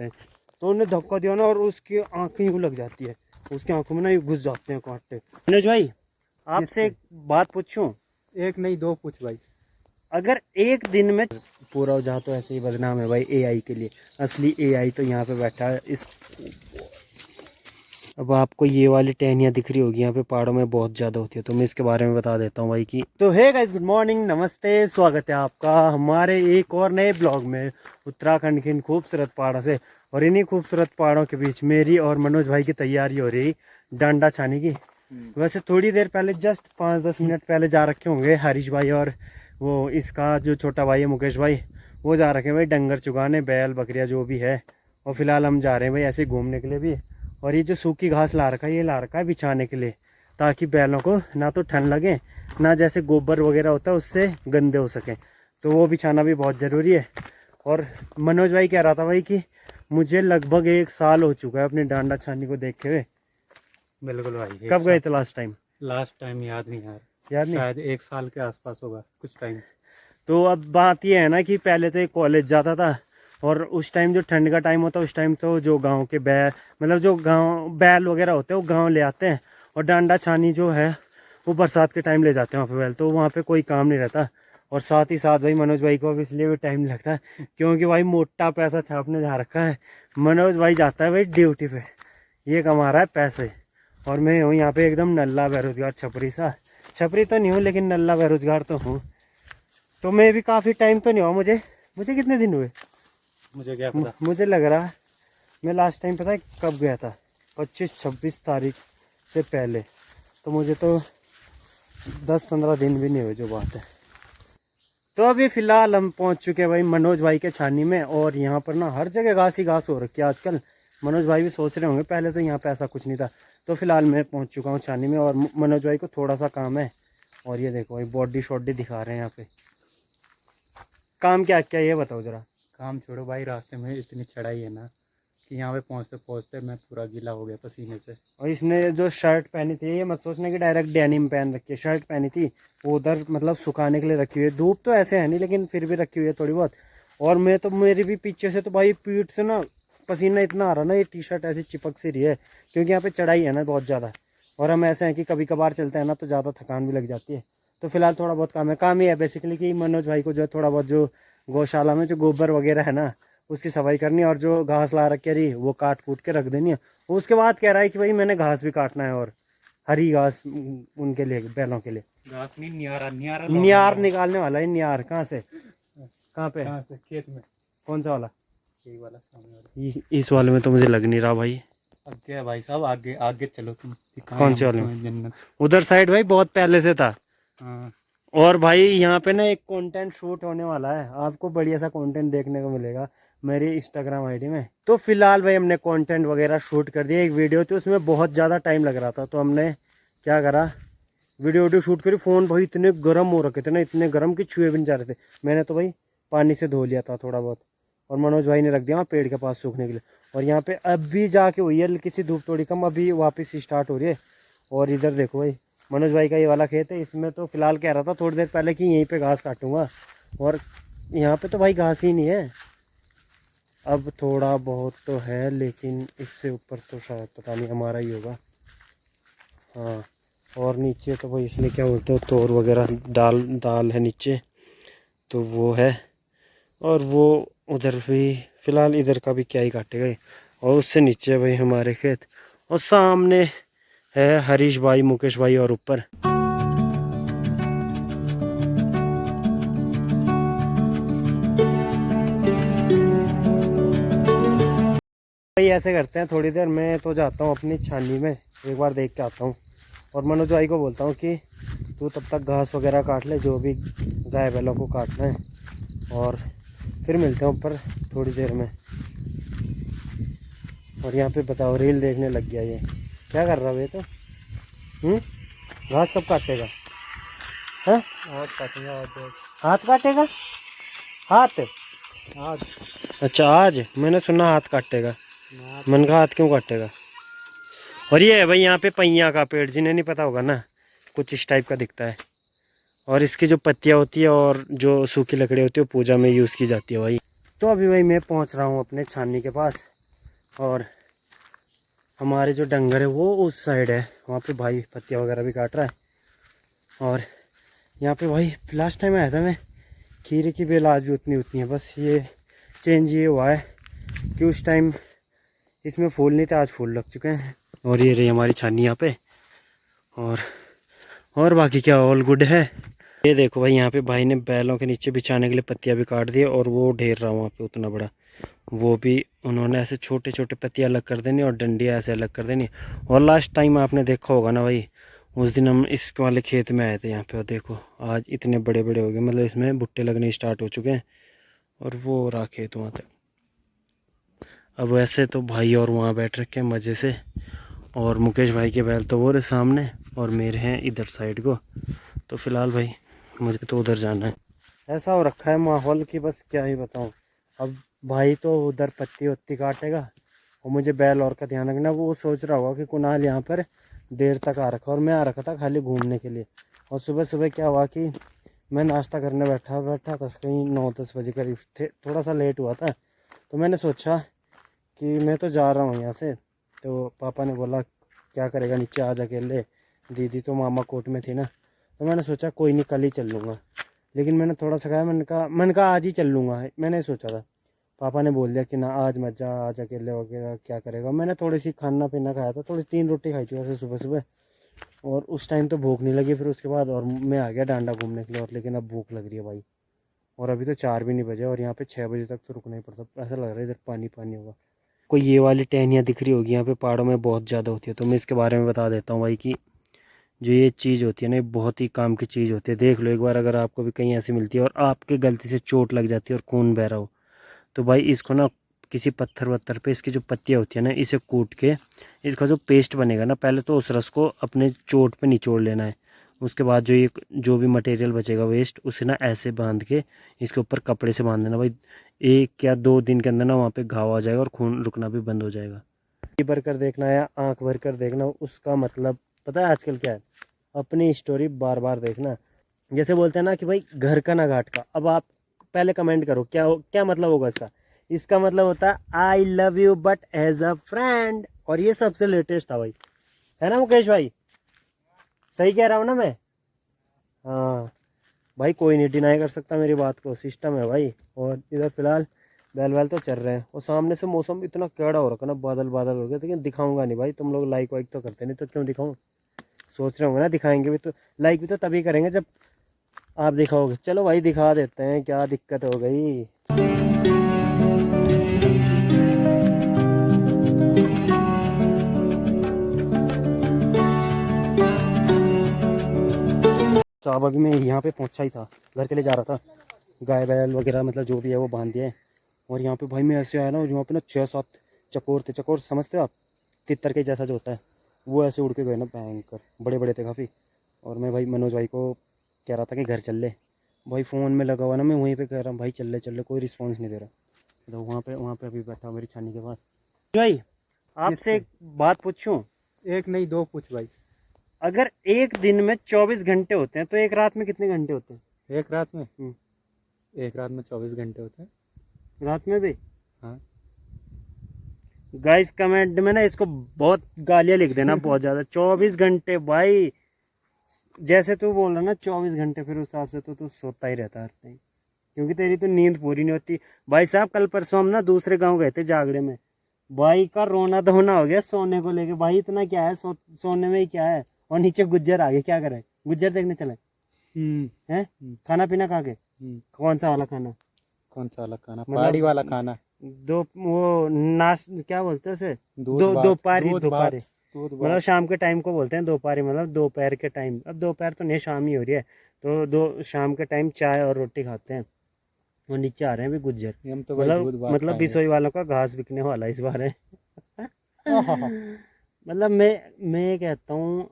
जाते हैं, तो उन्हें धक्का दिया ना और उसकी आंखें यूँ लग जाती है, उसकी आंखों में ना यूँ घुस जाते हैं कांटे। मनोज भाई आपसे एक बात पूछूं? एक नहीं दो पूछ भाई। अगर एक दिन में पूरा हो जाए तो ऐसे ही बदनाम है भाई एआई के लिए। असली एआई तो यहाँ पे बैठा है इस। अब आपको ये वाली टहनियाँ दिख रही होगी, यहाँ पे पहाड़ों में बहुत ज़्यादा होती है, तो मैं इसके बारे में बता देता हूँ भाई की। तो हे गाइस, गुड मॉर्निंग, नमस्ते, स्वागत है आपका हमारे एक और नए ब्लॉग में उत्तराखंड के इन खूबसूरत पहाड़ों से। और इन्हीं खूबसूरत पहाड़ों के बीच मेरी और मनोज भाई की तैयारी हो रही डांडा छाने की। वैसे थोड़ी देर पहले जस्ट 5-10 मिनट पहले जा रखे होंगे हरीश भाई और वो इसका जो छोटा भाई है मुकेश भाई, वो जा रखे हैं भाई डंगर चुगाने, बैल बकरियाँ जो भी है। और फिलहाल हम जा रहे हैं भाई ऐसे घूमने के लिए भी। और ये जो सूखी घास ला रखा है ये ला रखा है बिछाने के लिए, ताकि बैलों को ना तो ठंड लगे ना जैसे गोबर वगैरह होता है उससे गंदे हो सकें, तो वो बिछाना भी बहुत ज़रूरी है। और मनोज भाई कह रहा था भाई कि मुझे लगभग 1 साल हो चुका है अपनी डांडा छानी को देखे हुए। बिल्कुल भाई। कब गए थे लास्ट टाइम? लास्ट टाइम याद नहीं यार, याद नहीं? शायद 1 साल के आसपास होगा कुछ टाइम। तो अब बात ये है ना कि पहले तो एक कॉलेज जाता था, और उस टाइम जो ठंड का टाइम होता है उस टाइम तो जो गांव के बैल, मतलब जो गांव बैल वगैरह होते हैं वो गांव ले आते हैं, और डांडा छानी जो है वो बरसात के टाइम ले जाते हैं वहाँ पे बैल, तो वहाँ पे कोई काम नहीं रहता। और साथ ही साथ भाई मनोज भाई को अब इसलिए भी टाइम नहीं लगता क्योंकि भाई मोटा पैसा छापने जा रखा है। मनोज भाई जाता है भाई ड्यूटी पे, ये कमा रहा है पैसे, और मैं हूँ यहाँ पे एकदम नल्ला बेरोजगार छपरी सा। छपरी तो नहीं हूँ लेकिन नल्ला बेरोजगार तो हूँ। तो मैं भी काफ़ी टाइम तो नहीं हुआ मुझे मुझे कितने दिन हुए मुझे क्या पता। मुझे लग रहा है मैं लास्ट टाइम पता है कब गया था, 25-26 तारीख से पहले, तो मुझे तो 10-15 दिन भी नहीं हुए जो बात है। तो अभी फ़िलहाल हम पहुंच चुके हैं भाई मनोज भाई के छानी में, और यहाँ पर ना हर जगह घास ही घास हो रखी है आजकल। मनोज भाई भी सोच रहे होंगे पहले तो यहाँ पे ऐसा कुछ नहीं था। तो फिलहाल मैं पहुँच चुका हूँ छानी में, और मनोज भाई को थोड़ा सा काम है। और ये देखो भाई बॉडी शॉडी दिखा रहे हैं यहाँ पे। काम क्या क्या ये बताओ ज़रा। काम छोड़ो भाई, रास्ते में इतनी चढ़ाई है ना कि यहाँ पे पहुँचते पहुँचते मैं पूरा गीला हो गया पसीने से। और इसने जो शर्ट पहनी थी ये मत सोचने कि डायरेक्ट डेनिम पहन रखी है, शर्ट पहनी थी वो उधर मतलब सुखाने के लिए रखी हुई है। धूप तो ऐसे है नहीं लेकिन फिर भी रखी हुई है थोड़ी बहुत। और मैं तो मेरी भी पीछे से तो भाई पीठ से ना पसीना इतना आ रहा ना, ये टी शर्ट ऐसी चिपक सी रही है क्योंकि यहाँ पे चढ़ाई है ना बहुत ज़्यादा। और हम ऐसे हैं कि कभी कभार चलते हैं ना तो ज़्यादा थकान भी लग जाती है। तो फिलहाल थोड़ा बहुत काम ही है बेसिकली कि मनोज भाई को जो है थोड़ा बहुत जो गौशाला में जो गोबर वगैरह है ना उसकी सफाई करनी है, और जो घास ला रखी रही वो काट कूट के रख देनी है। उसके बाद कह रहा है कि भाई मैंने घास भी काटना है, और हरी घास उनके लिए बैलों के लिए। घास नहीं, नियारा नियारा नियार निकालने वाला है। नियार कहाँ से? कहाँ पे? कहाँ से? खेत में। कौन सा वाला? यही वाला सामने वाला। इस वाले में तो मुझे लग नहीं रहा भाई। आगे है भाई साहब, आगे आगे चलो तुम। कौन से वाले में? जन्नत। उधर साइड भाई बहुत पहले से था। हाँ। और भाई यहाँ पे ना एक कंटेंट शूट होने वाला है, आपको बढ़िया सा कंटेंट देखने को मिलेगा मेरी इंस्टाग्राम आईडी में। तो फिलहाल भाई हमने कंटेंट वगैरह शूट कर दिया। एक वीडियो थी उसमें बहुत ज़्यादा टाइम लग रहा था, तो हमने क्या करा वीडियो शूट करी। फ़ोन भाई इतने गर्म हो रखे थे ना, इतने गर्म कि छुए भी नहीं जा रहे थे। मैंने तो भाई पानी से धो लिया था थोड़ा बहुत, और मनोज भाई ने रख दिया वहाँ पेड़ के पास सूखने के लिए। और यहाँ पे अभी जाके हुई है किसी धूप थोड़ी कम, अभी वापस स्टार्ट हो रही है। और इधर देखो भाई मनोज भाई का ये वाला खेत है, इसमें तो फिलहाल कह रहा था थोड़ी देर पहले कि यहीं पे घास काटूंगा, और यहाँ पे तो भाई घास ही नहीं है। अब थोड़ा बहुत तो है लेकिन इससे ऊपर तो शायद पता नहीं हमारा ही होगा। हाँ, और नीचे तो भाई इसने क्या बोलते हैं तोर वगैरह दाल है नीचे, तो वो है। और वो उधर भी फ़िलहाल इधर का भी क्या ही काटेगा। और उससे नीचे भाई हमारे खेत, और सामने है हरीश भाई, मुकेश भाई, और ऊपर भाई ऐसे करते हैं थोड़ी देर मैं तो जाता हूँ अपनी छानी में, एक बार देख के आता हूँ। और मनोज भाई को बोलता हूँ कि तू तब तक घास वगैरह काट ले जो भी गाय बैलों को काटना है, और फिर मिलते हैं ऊपर थोड़ी देर में। और यहाँ पे बताओ रील देखने लग गया ये, क्या कर रहा है ये तो? घास कब काटेगा? हाँ हाथ काटेगा। हाथ काटेगा? हाथ? आज। अच्छा आज, मैंने सुना हाथ काटेगा। मन का हाथ क्यों काटेगा? और ये है भाई यहाँ पे पैया का पेड़, जिन्हें नहीं पता होगा ना, कुछ इस टाइप का दिखता है। और इसकी जो पत्तियाँ होती है और जो सूखी लकड़ी होती है वो पूजा में यूज़ की जाती है भाई। तो अभी भाई मैं पहुंच रहा हूं अपने छाननी के पास, और हमारे जो डंगर है वो उस साइड है, वहाँ पे भाई पत्तियाँ वगैरह भी काट रहा है। और यहाँ पे भाई लास्ट टाइम आया था मैं, खीरे की बेल आज भी उतनी उतनी है, बस ये चेंज ये हुआ है कि उस टाइम इसमें फूल नहीं थे, आज फूल लग चुके हैं। और ये रही हमारी छानी यहाँ पे, और बाकी क्या ऑल गुड है। ये देखो भाई, यहाँ पे भाई ने बैलों के नीचे बिछाने के लिए पत्तियाँ भी काट दी, और वो ढेर रहा वहाँ पे उतना बड़ा, वो भी उन्होंने ऐसे छोटे छोटे पत्तियाँ अलग कर देनी और डंडियाँ ऐसे अलग कर देनी। और लास्ट टाइम आपने देखा होगा ना भाई, उस दिन हम इस वाले खेत में आए थे यहाँ पे, और देखो आज इतने बड़े बड़े हो गए, मतलब इसमें भुट्टे लगने स्टार्ट हो चुके हैं। और वो रहा खेत वहाँ तक। अब वैसे तो भाई और वहाँ बैठ रखे हैं मज़े से, और मुकेश भाई के बैल तो वो रहे सामने, और मेरे हैं इधर साइड को। तो फिलहाल भाई मुझे तो उधर जाना है। ऐसा हो रखा है माहौल की बस क्या ही बताऊँ। अब भाई तो उधर पत्ती वत्ती काटेगा, और मुझे बैल और का ध्यान रखना। वो सोच रहा होगा कि कुणाल यहाँ पर देर तक आ रखा, और मैं आ रखा था खाली घूमने के लिए। और सुबह सुबह क्या हुआ कि मैं नाश्ता करने बैठा था कहीं 9-10 बजे करीब थे, थोड़ा सा लेट हुआ था। तो मैंने सोचा कि मैं तो जा रहा हूँ यहाँ से। तो पापा ने बोला क्या करेगा नीचे आज अकेले, दीदी तो मामा कोर्ट में थी ना। तो मैंने सोचा कोई नहीं कल ही चल लूँगा, लेकिन मैंने थोड़ा सा कहा, मैंने कहा आज ही चल लूँगा, मैंने सोचा था। पापा ने बोल दिया कि ना आज मत जा, आज अकेले वगैरह क्या करेगा। मैंने थोड़ी सी खाना पीना खाया था, थोड़ी 3 रोटी खाई थी वैसे सुबह सुबह, और उस टाइम तो भूख नहीं लगी। फिर उसके बाद और मैं आ गया डांडा घूमने के लिए, और लेकिन अब भूख लग रही है भाई। और अभी तो 4 भी नहीं बजे, और यहाँ पे 6 बजे तक तो रुकना ही पड़ता। ऐसा लग रहा है इधर पानी पानी होगा। कोई ये वाली टहनियाँ दिख रही होगी यहाँ पे, पहाड़ों में बहुत ज़्यादा होती है। तो मैं इसके बारे में बता देता हूँ भाई कि जो ये चीज़ होती है ना, ये बहुत ही काम की चीज़ होती है। देख लो एक बार, अगर आपको भी कहीं ऐसी मिलती है और आपके गलती से चोट लग जाती है और खून बह रहा हो, तो भाई इसको ना किसी पत्थर वत्थर पे इसकी जो पत्तियाँ होती है ना, इसे कूट के इसका जो पेस्ट बनेगा ना, पहले तो उस रस को अपने चोट पे निचोड़ लेना है। उसके बाद जो ये जो भी मटेरियल बचेगा वेस्ट, उसे ना ऐसे बांध के इसके ऊपर कपड़े से बांध देना भाई। 1 या 2 दिन के अंदर ना वहाँ पे घाव आ जाएगा और खून रुकना भी बंद हो जाएगा। भर कर देखना या आँख भर कर देखना, उसका मतलब पता है आजकल क्या है? अपनी स्टोरी बार बार देखना। जैसे बोलते हैं ना कि भाई घर का ना घाट का। अब आप पहले कमेंट करो क्या क्या मतलब होगा इसका। इसका मतलब होता है I love you but as a friend. और ये सबसे लेटेस्ट था भाई, है ना मुकेश भाई? सही कह रहा हूँ ना मैं? हाँ भाई, कोई नहीं डिनाई कर सकता मेरी बात को, सिस्टम है भाई। और इधर फिलहाल बैल वैल तो चल रहे हैं, और सामने से मौसम इतना कैड़ा हो रखा ना, बादल बादल हो गया, लेकिन दिखाऊंगा नहीं भाई। तुम लोग लाइक वाइक तो करते नहीं, तो क्यों दिखाऊं? सोच रहे होंगे ना दिखाएंगे भी तो, लाइक भी तो तभी करेंगे जब आप दिखाओगे। चलो भाई दिखा देते हैं, क्या दिक्कत हो गई। साहब अभी मैं यहाँ पे पहुँचा ही था, घर के लिए जा रहा था। गाय बैल वगैरह मतलब जो भी है वो बांध दिया है। और यहाँ पे भाई मैं ऐसे आया ना, जहाँ पे ना 6-7 चकोर थे। चकोर समझते हो आप? तितर के जैसा जो होता है, वो ऐसे उड़ के गए ना, भयंकर बड़े बड़े थे काफ़ी। और मैं भाई मनोज भाई को कह रहा था कि घर चल ले। भाई फ़ोन में लगा हुआ ना, मैं वहीं पे कह रहा हूँ भाई चल ले, कोई रिस्पॉन्स नहीं दे रहा। तो वहाँ पे अभी बैठा हूँ मेरी छानी के पास। भाई आपसे एक बात पूछूं? एक नहीं दो पूछ भाई। अगर एक दिन में 24 घंटे होते हैं, तो एक रात में कितने घंटे होते हैं? एक रात में 24 घंटे होते हैं। रात में भी? हाँ। गाइस कमेंट में ना इसको बहुत गालियाँ लिख देना, बहुत ज़्यादा। 24 घंटे भाई, जैसे तू बोल रहा ना 24 घंटे, फिर उस हिसाब से तो तू सोता ही रहता है हर टाइम, क्योंकि तेरी तो नींद पूरी नहीं होती। भाई साहब कल परसों हम ना दूसरे गांव गए थे जागड़े में, भाई का रोना धोना हो गया सोने को लेके। भाई इतना क्या है, सोने में ही क्या है। और नीचे गुज्जर आ गए, क्या करे, गुज्जर देखने चले हैं। खाना पीना खा के? कौन सा वाला खाना? कौन सा वाला खाना? मतलब पहाड़ी वाला खाना। दो वो नाश क्या बोलते हैं उसे? दूध भात। दोपहरी दूध दोपहरी, भात। दूध मतलब भात। शाम के टाइम को बोलते हैं दोपहरी, मतलब दोपहर के टाइम। अब दोपहर तो नहीं, शाम ही हो रही है। तो दो शाम के टाइम चाय और रोटी खाते हैं। और नीचे आ रहे हैं भी गुज्जर। हम तो भाई मतलब दूध भात मतलब खाएंगे। बिसोई वालों का घास बिकने वाला है इस बार है। आहा। मतलब मैं ये कहता हूँ,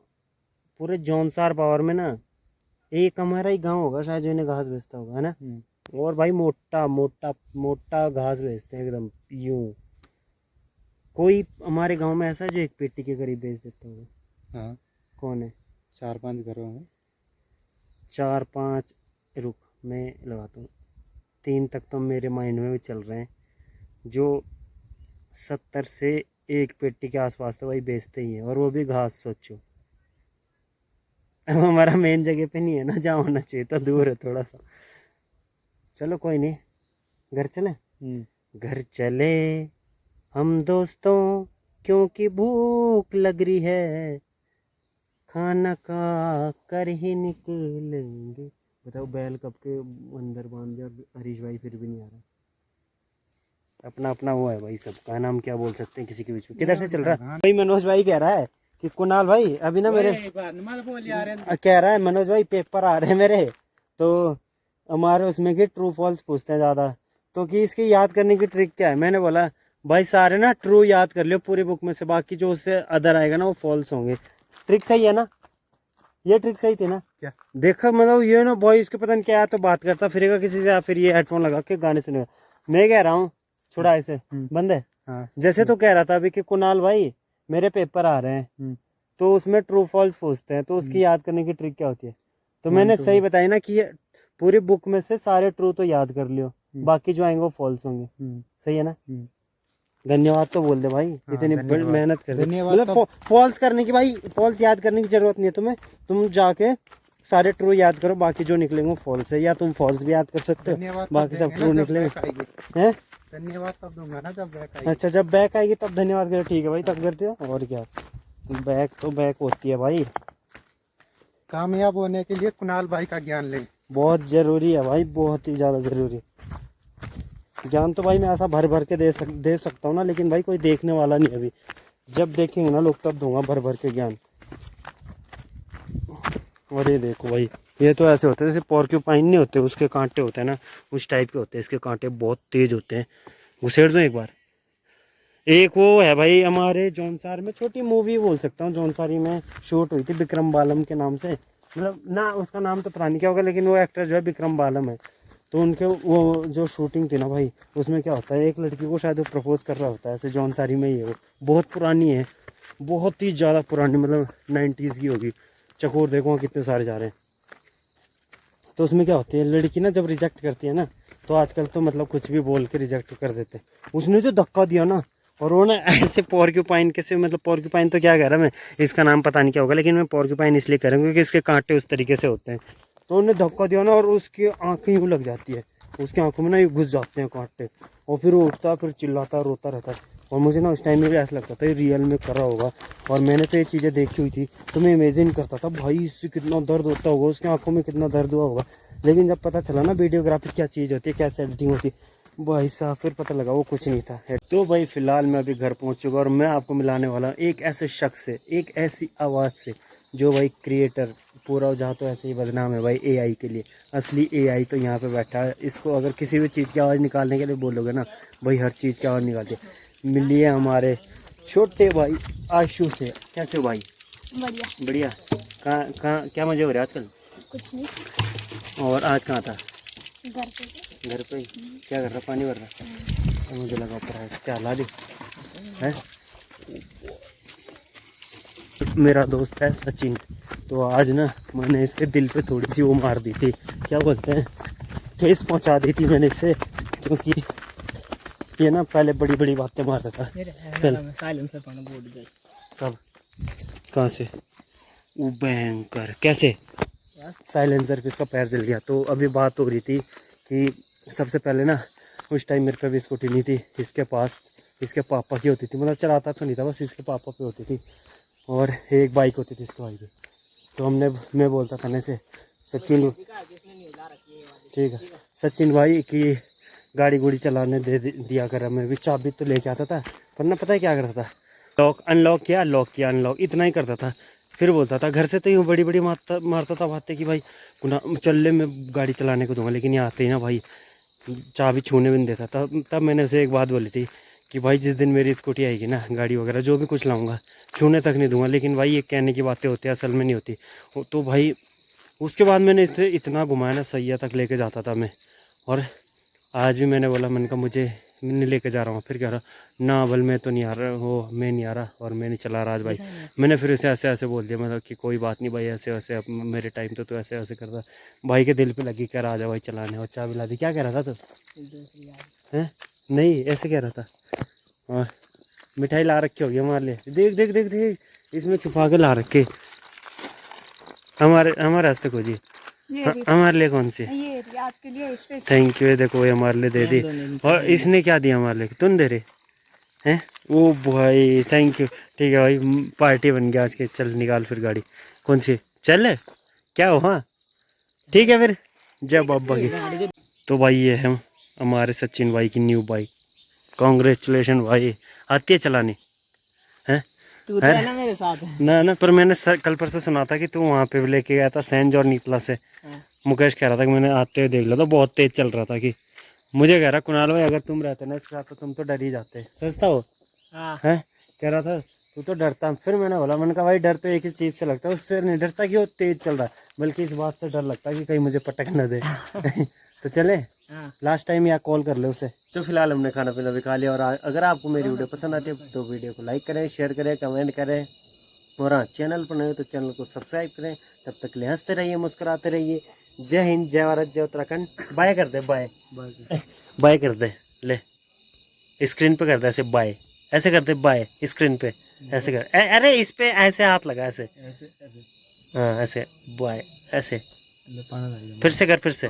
पूरे जौनसार पावर में ना एक हमारा ही गांव होगा शायद जो इन्हें घास बेचता होगा, है ना? और भाई मोटा मोटा मोटा घास बेचते हैं एकदम यूं। कोई हमारे गांव में ऐसा है जो 1 पेटी के करीब बेच देता होगा? हाँ। कौन है? 4-5 घरों में। 4-5, रुक मैं लगाता हूँ। 3 तक तो मेरे माइंड में भी चल रहे हैं, जो 70 से 1 पेटी के आसपास तो भाई बेचते ही हैं, और वो भी घास। सोचो अब हमारा मेन जगह पे नहीं है ना जहाँ होना चाहिए, तो दूर है थोड़ा सा। चलो कोई नहीं, घर चले। घर चले हम दोस्तों, क्योंकि भूख लग रही है, खाना खा कर ही निकलेंगे। बताओ बैल कब के अंदर बांध दिया, हरीश भाई फिर भी नहीं आ रहा। अपना अपना वो है भाई, सबका नाम क्या बोल सकते हैं किसी के बीच में। किधर से चल रहा है भाई? मनोज भाई कह रहा है कि कुणाल भाई अभी ना मेरे कह रहा है, मनोज भाई पेपर आ रहे हैं मेरे, तो हमारे उसमें के ट्रू फॉल्स पूछते हैं ज़्यादा, तो कि इसकी याद करने की ट्रिक क्या है। मैंने बोला भाई सारे ना ट्रू याद कर लियो पूरी बुक में से, बाकी जो उससे अदर आएगा ना वो फॉल्स होंगे। ट्रिक सही है ना? ये ट्रिक सही थी ना? क्या देखा मतलब ये ना भाई, इसके पता नहीं क्या तो बात करता फिरेगा किसी से, या फिर ये हेडफोन लगा के गाने सुनेगा। मैं कह रहा हूँ छोड़ा ऐसे बंद है। हाँ जैसे तो कह रहा था अभी कि कुणाल भाई मेरे पेपर आ रहे हैं, तो उसमें ट्रू फॉल्स पूछते हैं, तो उसकी याद करने की ट्रिक क्या होती है? तो मैंने सही बताई ना कि ये पूरी बुक में से सारे ट्रू तो याद कर लियो, बाकी जो आएंगे वो फॉल्स होंगे। सही है ना? धन्यवाद तो बोल दे भाई, इतनी बड़ी मेहनत कर दी। मतलब फॉल्स करने की भाई, फॉल्स याद करने की जरूरत नहीं है तुम्हें, तुम जाके सारे ट्रू याद करो, बाकी जो निकलेंगे वो फॉल्स है, या तुम फॉल्स भी याद कर सकते हो, बाकी सब ट्रू निकलेंगे। हैं? धन्यवाद तब दूंगा ना जब बैक आएगी। अच्छा जब बैक आएगी तब धन्यवाद करो, ठीक है भाई तब करते हो। और क्या, बैक तो बैक होती है भाई। कामयाब होने के लिए कुणाल भाई का ज्ञान लें, बहुत ज़रूरी है भाई, बहुत ही ज़्यादा ज़रूरी। ज्ञान तो भाई मैं ऐसा भर भर के दे सकता हूँ ना, लेकिन भाई कोई देखने वाला नहीं अभी, जब देखेंगे ना लोग तब दूंगा भर भर के ज्ञान। और ये देखो भाई, ये तो ऐसे होते हैं जैसे पोर्क्यूपाइन नहीं होते, उसके कांटे होते हैं ना उस टाइप के होते हैं, इसके कांटे बहुत तेज होते हैं। घुसेड़ दो एक बार। एक वो है भाई हमारे जौनसार में, छोटी मूवी बोल सकता हूँ, जौनसारी में शूट हुई थी विक्रम बालम के नाम से, मतलब ना उसका नाम तो पता नहीं क्या होगा, लेकिन वो एक्टर जो है विक्रम बालम है। तो उनके वो जो शूटिंग थी ना भाई, उसमें क्या होता है एक लड़की को शायद वो प्रपोज कर रहा होता है, ऐसे जौनसारी में ही है वो, बहुत पुरानी है, बहुत ही ज़्यादा पुरानी, मतलब 90s की होगी। चकोर देखो वहाँ कितने सारे जा रहे हैं। तो उसमें क्या होती है लड़की ना जब रिजेक्ट करती है ना, तो आजकल तो मतलब कुछ भी बोल के रिजेक्ट कर देते हैं। उसने जो धक्का दिया ना, और वो ना ऐसे पोर्क्यूपाइन कैसे, मतलब पोर्क्यूपाइन तो क्या कह रहा मैं, इसका नाम पता नहीं क्या होगा, लेकिन मैं पोर्क्यूपाइन इसलिए कह रहा हूँ क्योंकि इसके कांटे उस तरीके से होते हैं। तो उन्हें धक्का दिया ना और उसकी आँखें यूँ लग जाती है, उसकी आँखों में ना यूँ घुस जाते हैं कांटे, और फिर वो उठता फिर चिल्लाता रोता रहता है। और मुझे ना उस टाइम में भी ऐसा लगता था ये रियल में कर रहा होगा, और मैंने तो ये चीज़ें देखी हुई थी, तो मैं इमेजिन करता था भाई इससे कितना दर्द होता होगा, उसकी आंखों में कितना दर्द हुआ होगा। लेकिन जब पता चला ना वीडियोग्राफी क्या चीज़ होती है, कैसे एडिटिंग होती है, भाई साहब फिर पता लगा वो कुछ नहीं था। तो भाई फ़िलहाल मैं अभी घर पहुंच चुका, और मैं आपको मिलाने वाला हूँ एक ऐसे शख्स से, एक ऐसी आवाज़ से, जो भाई क्रिएटर पूरा जहाँ तो ऐसे ही बदनाम है भाई एआई के लिए। असली एआई तो यहाँ पे बैठा है, इसको अगर किसी भी चीज़ की आवाज़ निकालने के लिए बोलोगे ना भाई, हर चीज़ की आवाज़ निकालते। मिलिए हमारे छोटे भाई आशु से। कैसे हो भाई? बढ़िया। बढ़िया। कहाँ क्या मज़े हो रहे हैं आजकल? कुछ नहीं। और आज कहाँ था? घर पे। घर पे ही। क्या कर रहा? पानी भर रहा? मुझे लगा ऊपर है, क्या ला दी है? मेरा दोस्त है सचिन, तो आज ना मैंने इसके दिल पे थोड़ी सी वो मार दी थी, क्या बोलते हैं, ठेस पहुंचा दी थी मैंने इसे, क्योंकि ये ना पहले बड़ी बड़ी बातें मारता था। कब? कहाँ से? वो भयंकर कैसे? साइलेंसर पे इसका पैर जल गया। तो अभी बात हो रही थी कि सबसे पहले ना उस टाइम मेरे पे भी स्कूटी नहीं थी, इसके पास इसके पापा की होती थी, मतलब चलाता तो नहीं था, बस इसके पापा पे होती थी, और एक बाइक होती थी इसके भाई की। तो मैं बोलता था ना से सचिन, ठीक है सचिन भाई कि गाड़ी गुड़ी चलाने दिया कर, मैं भी चाबी तो लेके आता था, पर ना पता है क्या करता था, लॉक किया अनलॉक, इतना ही करता था। फिर बोलता था घर से तो यूँ बड़ी बड़ी मारता था बातें कि भाई चल मैं गाड़ी चलाने को दूंगा, लेकिन यहाँ आते ही ना भाई चाबी छूने भी नहीं देता। तब मैंने उसे एक बात बोली थी कि भाई जिस दिन मेरी स्कूटी आएगी ना, गाड़ी वगैरह जो भी कुछ लाऊंगा, छूने तक नहीं दूंगा। लेकिन भाई ये कहने की बातें होती है, असल में नहीं होती। तो भाई उसके बाद मैंने इसे इतना घुमाया ना, सैया तक लेके जाता था मैं। और आज भी मैंने बोला, मैंने कहा मुझे नहीं लेके जा रहा हूँ। फिर कह रहा ना बल मैं तो नहीं आ रहा, वो मैं नहीं आ रहा और मैं नहीं चला रहा आज भाई। मैंने फिर उसे ऐसे ऐसे बोल दिया, मतलब कि कोई बात नहीं भाई, ऐसे वैसे अब मेरे टाइम तो ऐसे ऐसे करता। भाई के दिल पे लगी, कह रहा आ जा भाई चलाने, और चाबी ला दी। क्या कह रहा था तो हैं? नहीं ऐसे कह रहा था। और मिठाई ला रखी होगी हमारे लिए, देख देख देख देख, इसमें छुपा के ला रखे हमारे रास्ते को जी। हमारे लिए कौन सी? ये आपके लिए स्पेशल। Thank you. ये देखो ये हमारे लिए दे दी। और इसने क्या दिया हमारे लिए? तुम दे रहे हैं? ओ भाई थैंक यू। ठीक है भाई, पार्टी बन गया आज के। चल निकाल फिर गाड़ी। कौन सी? चल क्या हो? हाँ ठीक है फिर, जय बाबा की। तो भाई ये है हमारे सचिन भाई की न्यू बाइक। कॉन्ग्रेचुलेशन भाई। आती है चलानी? हैं? तू है ना मेरे साथ है। ना पर मैंने कल परसों सुना था कि तू वहाँ पे लेके गया था सेंज और नीतला से। मुकेश कह रहा था कि मैंने आते हुए देख लिया था, बहुत तेज चल रहा था। कि मुझे कह रहा कुणाल भाई अगर तुम रहते ना इसके साथ तो तुम तो डर ही जाते। सस्ता हो है? कह रहा था तू तो डरता। फिर मैंने बोला, मैंने कहा भाई डर तो एक ही चीज़ से लगता है, उससे नहीं डरता कि वो तेज चल रहा है, बल्कि इस बात से डर लगता है कि कहीं मुझे पटक न दे। तो चले लास्ट टाइम या कॉल कर ले उसे। तो फिलहाल हमने खाना पीना भी खा लिया। और अगर आपको मेरी वीडियो पसंद आती है तो वीडियो को लाइक करें, शेयर करें, कमेंट करें। और हाँ चैनल पर नए हो तो चैनल को सब्सक्राइब करें। तब तक के लिए हंसते रहिए, मुस्कुराते रहिए। जय हिंद, जय भारत, जय उत्तराखंड। बाय कर दे, बाय बाय कर दे। ले स्क्रीन पे कर दे ऐसे, बाय ऐसे कर दे, बाय स्क्रीन पे ऐसे कर। अरे इस पे ऐसे हाथ लगा, ऐसे हाँ ऐसे, बाय ऐसे। फिर से कर, फिर से।